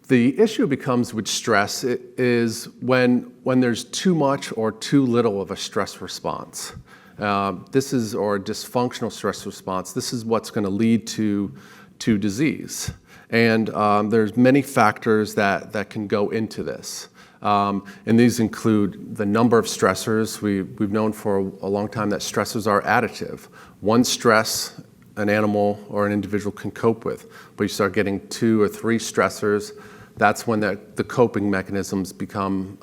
The issue becomes with stress is when there's too much or too little of a stress response. Or a dysfunctional stress response. This is what's going to lead to disease. And there's many factors that can go into this. And these include the number of stressors. We've known for a long time that stressors are additive. One stress an animal or an individual can cope with, but you start getting 2 or 3 stressors, that's when the coping mechanisms become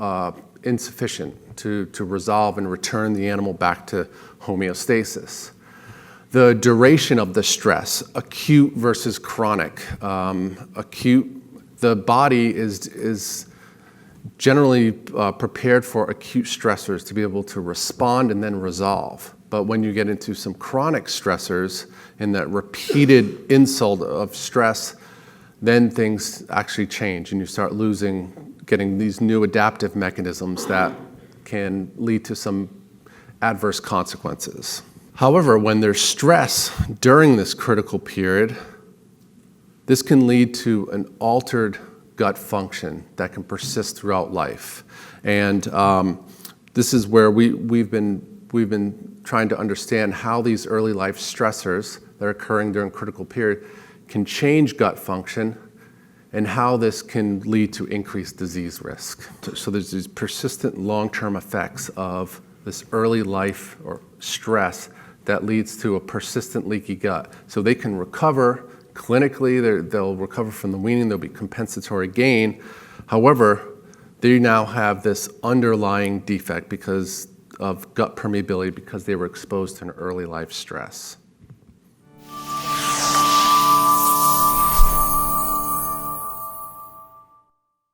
insufficient to resolve and return the animal back to homeostasis. The duration of the stress, acute versus chronic. Acute, the body is generally prepared for acute stressors to be able to respond and then resolve. But when you get into some chronic stressors and that repeated insult of stress, then things actually change and you start getting these new adaptive mechanisms that can lead to some adverse consequences. However, when there's stress during this critical period, this can lead to an altered gut function that can persist throughout life. And this is where we've been trying to understand how these early life stressors that are occurring during critical period can change gut function and how this can lead to increased disease risk. So there's these persistent long-term effects of this early life or stress that leads to a persistent leaky gut. So they can recover clinically, they'll recover from the weaning, there'll be compensatory gain. However, they now have this underlying defect because of gut permeability because they were exposed to an early life stress.